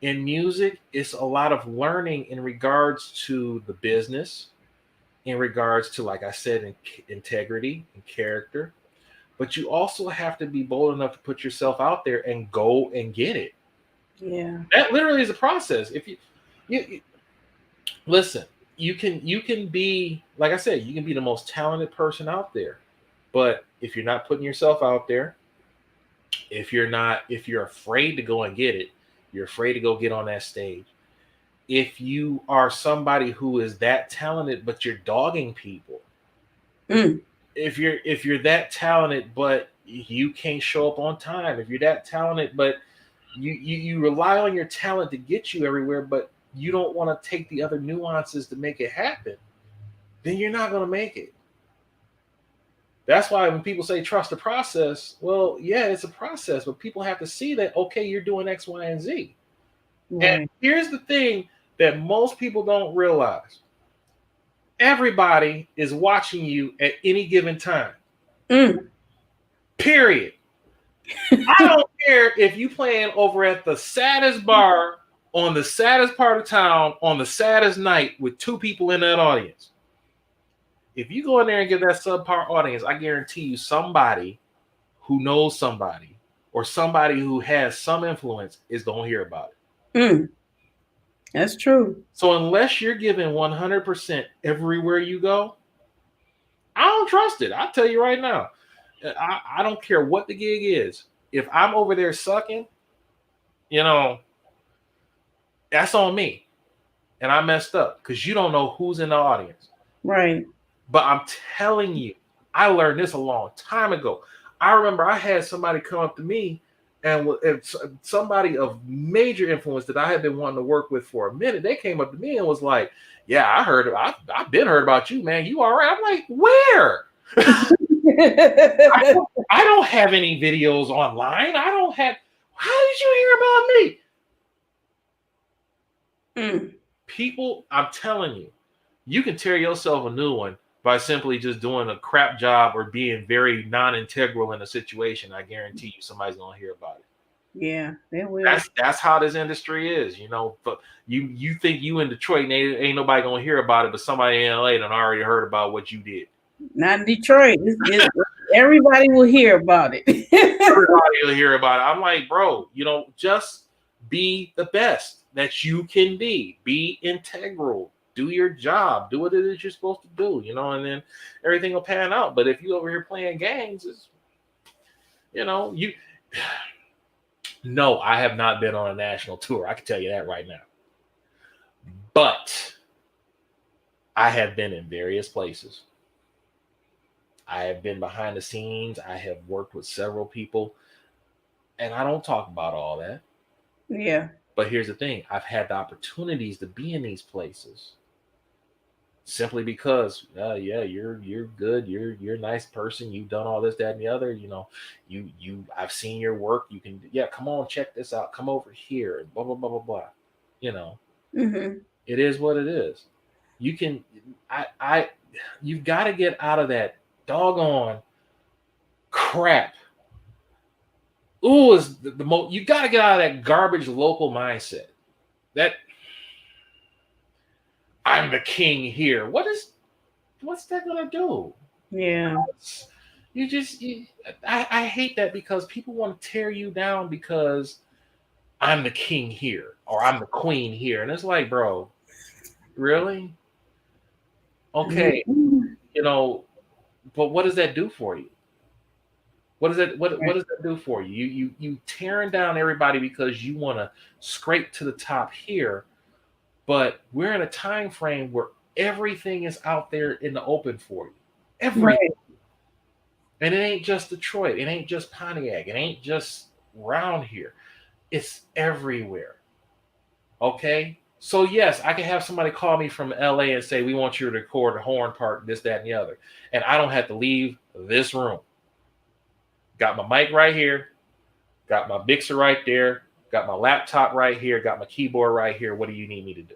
In music, it's a lot of learning in regards to the business, in regards to, like I said, integrity and character. But you also have to be bold enough to put yourself out there and go and get it. Yeah. That literally is a process. If you listen, you can be, like I said, you can be the most talented person out there. But if you're not putting yourself out there, if you're afraid to go and get it, you're afraid to go get on that stage. If you are somebody who is that talented, but you're dogging people, if you're that talented, but you can't show up on time, if you're that talented, but you rely on your talent to get you everywhere, but you don't want to take the other nuances to make it happen, then you're not going to make it. That's why when people say trust the process, well, yeah, it's a process, but people have to see that, okay, you're doing X, Y, and Z. Right. And here's the thing that most people don't realize. Everybody is watching you at any given time. Period. I don't care if you playing over at the saddest bar on the saddest part of town on the saddest night with 2 people in that audience. If you go in there and get that subpar audience, I guarantee you somebody who knows somebody or somebody who has some influence is going to hear about it. That's true. So unless you're giving 100% everywhere you go, I don't trust it. I'll tell you right now. I don't care what the gig is. If I'm over there sucking, that's on me. And I messed up because you don't know who's in the audience. Right. But I'm telling you, I learned this a long time ago. I remember I had somebody come up to me and somebody of major influence that I had been wanting to work with for a minute. They came up to me and was like, yeah, I've been heard about you, man. You all right? I'm like, where? I don't have any videos online. How did you hear about me? People, I'm telling you, you can tear yourself a new one by simply just doing a crap job or being very non-integral in a situation. I guarantee you somebody's going to hear about it. Yeah, they will. That's how this industry is, But you think you in Detroit and ain't nobody going to hear about it, but somebody in LA done already heard about what you did. Not in Detroit. Everybody will hear about it. Everybody will hear about it. I'm like, bro, just be the best that you can be. Be integral. Do your job. Do what it is you're supposed to do, and then everything will pan out. But if you over here playing games, No, I have not been on a national tour. I can tell you that right now. But I have been in various places. I have been behind the scenes. I have worked with several people. And I don't talk about all that. Yeah. But here's the thing. I've had the opportunities to be in these places. Simply because, you're good. You're a nice person. You've done all this, that, and the other. I've seen your work. You can, come on, check this out. Come over here. And blah, blah, blah, blah, blah. Mm-hmm. It is what it is. You can, you've got to get out of that doggone crap. Ooh, is the most, you got to get out of that garbage local mindset. That I'm the king here. What's that gonna do? Yeah. I hate that because people want to tear you down because I'm the king here or I'm the queen here. And it's like, bro, really? Okay. Mm-hmm. But what does that do for you? What does that do for you? You tearing down everybody because you want to scrape to the top here. But we're in a time frame where everything is out there in the open for you. Everything. Right. And it ain't just Detroit. It ain't just Pontiac. It ain't just around here. It's everywhere. Okay? So, yes, I can have somebody call me from LA and say, we want you to record a horn part, this, that, and the other. And I don't have to leave this room. Got my mic right here. Got my mixer right there. Got my laptop right here. Got my keyboard right here. What do you need me to do?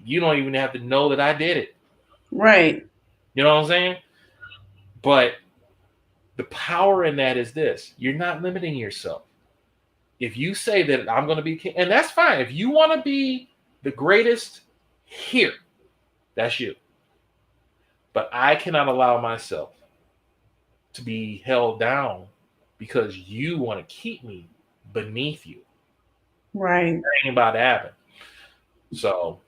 You don't even have to know that I did it. Right. You know what I'm saying? But the power in that is this. You're not limiting yourself. If you say that I'm going to be king, and that's fine. If you want to be the greatest here, that's you. But I cannot allow myself to be held down because you want to keep me beneath you. Right. That ain't about to happen. So,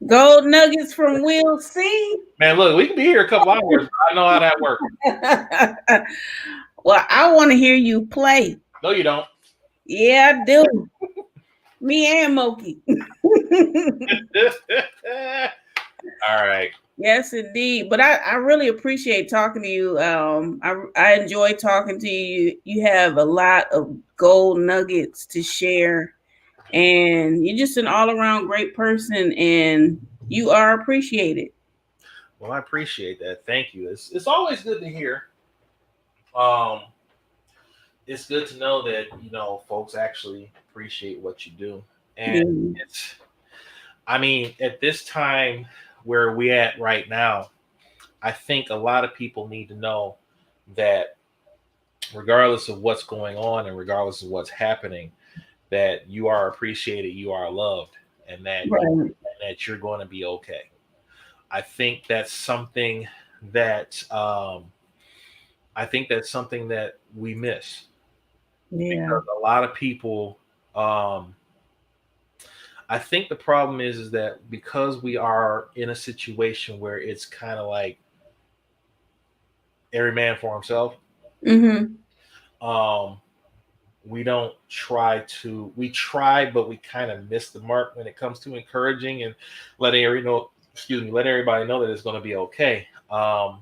gold nuggets from Will C. Man, look, we can be here a couple hours. I know how that works. Well, I want to hear you play. No, you don't. Yeah, I do. Me and Moki. All right. Yes, indeed. But I really appreciate talking to you. I enjoy talking to you. You have a lot of gold nuggets to share. And you're just an all-around great person, and you are appreciated. Well, I appreciate that. Thank you. It's always good to hear. Um, it's good to know that folks actually appreciate what you do, and Yeah. it's. I mean, at this time where we at right now, I think a lot of people need to know that regardless of what's going on and regardless of what's happening, that you are appreciated, you are loved, and Right. that you're going to be okay. I think that's something that I think that's something that we miss Yeah. because a lot of people. Um, I think the problem is that because we are in a situation where it's kind of like every man for himself. Mm-hmm. Um, we don't try to. We try, but we kind of miss the mark when it comes to encouraging and letting every know. Excuse me, let everybody know that it's going to be okay. All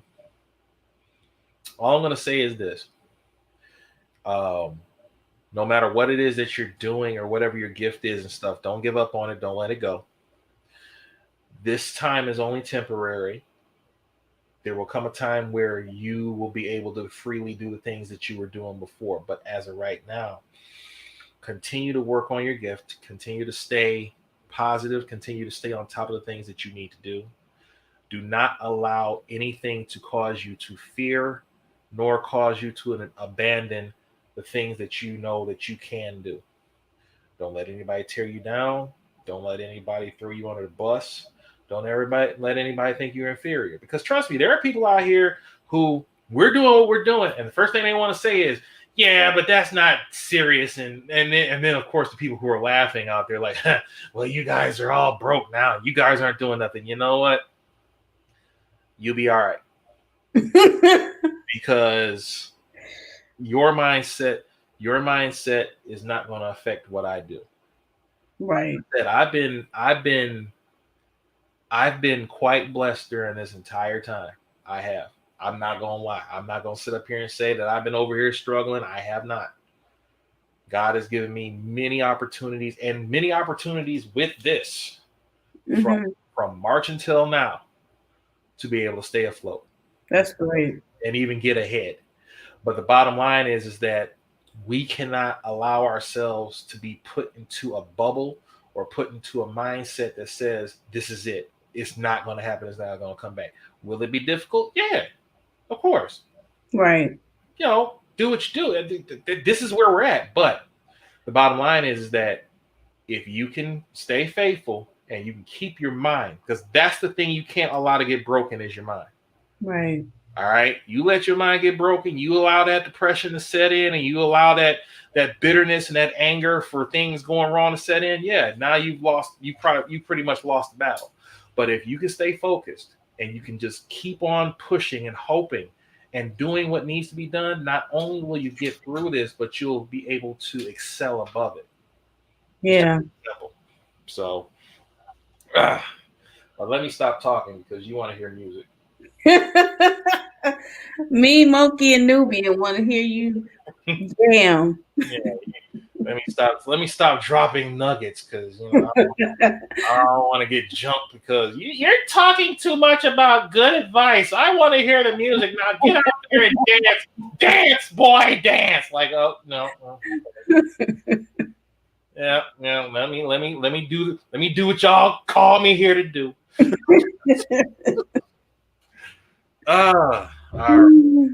I'm going to say is this: um, no matter what it is that you're doing or whatever your gift is and stuff, don't give up on it. Don't let it go. This time is only temporary. There will come a time where you will be able to freely do the things that you were doing before. But as of right now, continue to work on your gift, continue to stay positive, continue to stay on top of the things that you need to do. Do not allow anything to cause you to fear, nor cause you to abandon the things that you know that you can do. Don't let anybody tear you down. Don't let anybody throw you under the bus. Don't everybody let anybody think you're inferior. Because trust me, there are people out here who we're doing what we're doing, and the first thing they want to say is, "Yeah, but that's not serious." And then of course the people who are laughing out there like, "Well, you guys are all broke now. You guys aren't doing nothing." You know what? You'll be all right because your mindset is not going to affect what I do. Right. That I've been quite blessed during this entire time. I have. I'm not gonna lie. I'm not gonna sit up here and say that I've been over here struggling. I have not. God has given me many opportunities and many opportunities with this Mm-hmm. from March until now to be able to stay afloat. That's great. And even get ahead. But the bottom line is that we cannot allow ourselves to be put into a bubble or put into a mindset that says this is it. It's not going to happen. It's not going to come back. Will it be difficult? Yeah, of course. Right. Do what you do. This is where we're at. But the bottom line is that if you can stay faithful and you can keep your mind, because that's the thing you can't allow to get broken is your mind. Right. All right. You let your mind get broken. You allow that depression to set in, and you allow that bitterness and that anger for things going wrong to set in. Yeah. Now you pretty much lost the battle. But if you can stay focused and you can just keep on pushing and hoping and doing what needs to be done, not only will you get through this, but you'll be able to excel above it. Yeah. So, well, let me stop talking because you want to hear music. Me, Monkey, and Nubian want to hear you jam. Yeah, let me stop dropping nuggets because I don't want to get jumped because you're talking too much about good advice. I want to hear the music now. Get out there and dance, boy, dance. Like, oh no. Yeah. Let me do what y'all call me here to do. All right.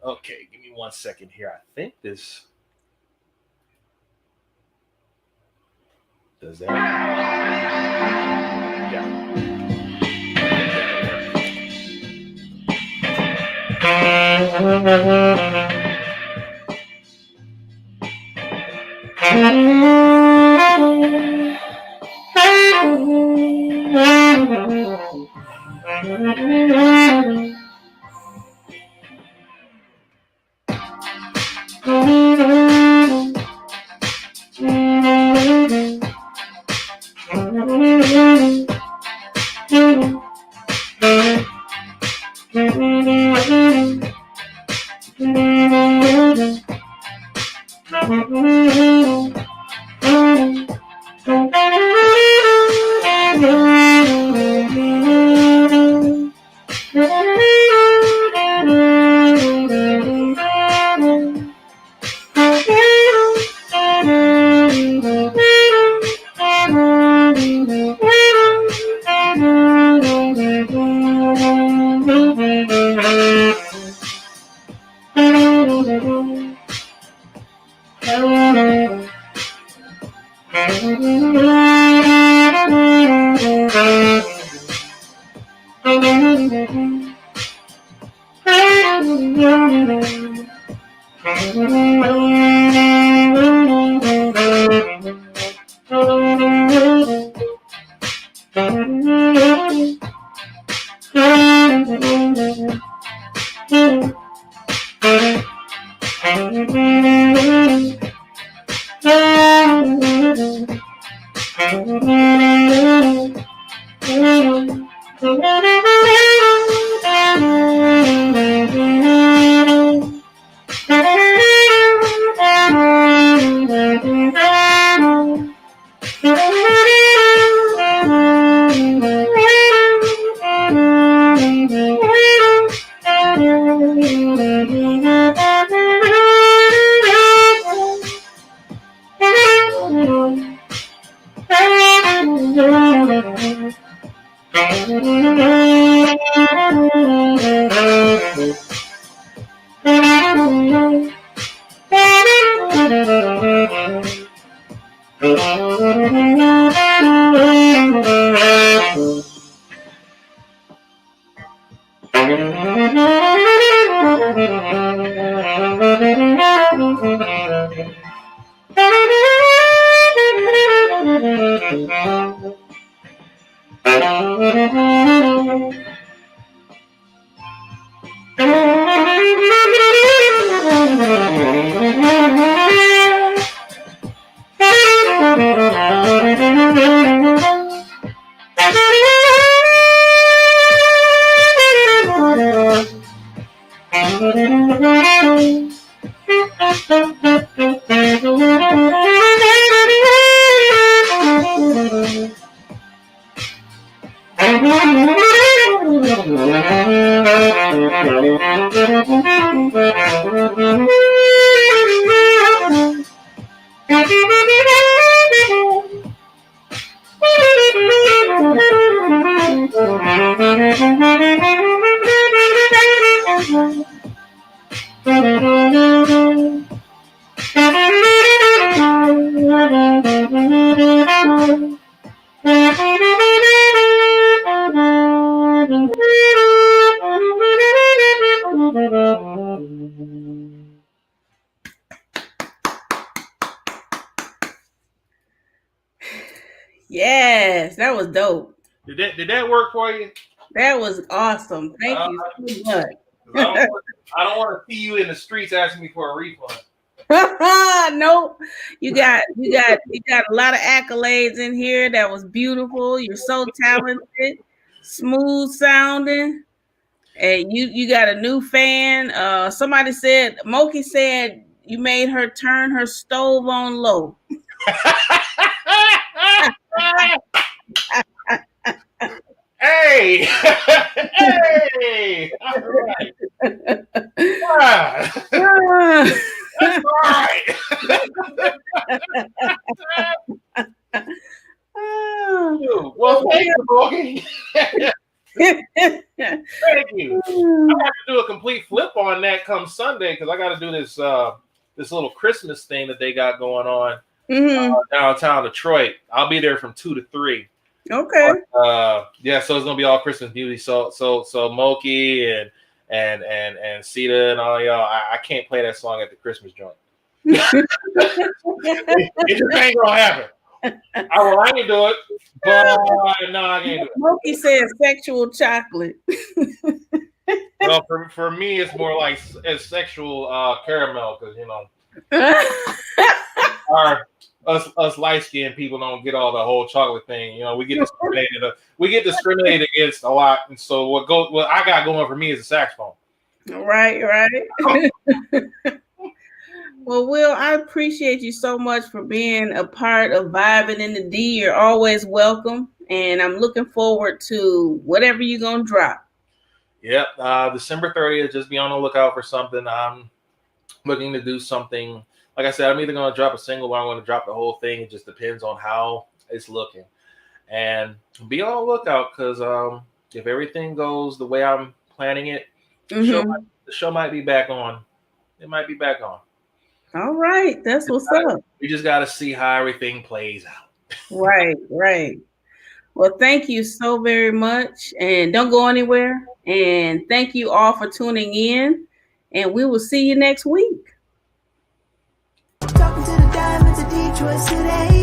Okay, give me 1 second here. I think this does that. Yeah. Yes, that was dope. Did that work for you? That was awesome. Thank you so much. I don't want to see you in the streets asking me for a refund. Nope. You got a lot of accolades in here. That was beautiful. You're so talented, smooth sounding. And you got a new fan. Somebody said, Moki said you made her turn her stove on low. Hey, hey, all right. That's all right. Well, thank you, Moki. Thank you. I have to do a complete flip on that come Sunday because I got to do this this little Christmas thing that they got going on downtown Detroit. I'll be there from 2 to 3. Okay. Yeah, so it's gonna be all Christmas music. So Moki and Sita and all y'all. I can't play that song at the Christmas joint. It just ain't gonna happen. I can do it, but no, I can't do it. Moki said sexual chocolate. Well, for me, it's more like it's sexual caramel because you know, us light skinned people don't get all the whole chocolate thing. You know, we get discriminated against a lot, and so what I got going for me is a saxophone. Right. Well, Will, I appreciate you so much for being a part of Vibing in the D. You're always welcome, and I'm looking forward to whatever you're gonna drop. Yep, December 30th. Just be on the lookout for something. I'm looking to do something. Like I said, I'm either going to drop a single or I'm going to drop the whole thing. It just depends on how it's looking. And be on the lookout because if everything goes the way I'm planning it, the show might be back on it might be back on. All right, that's what's up. We just got to see how everything plays out. Right. Well, thank you so very much, and don't go anywhere. And thank you all for tuning in, and we will see you next week. Talking to the diamonds of Detroit City.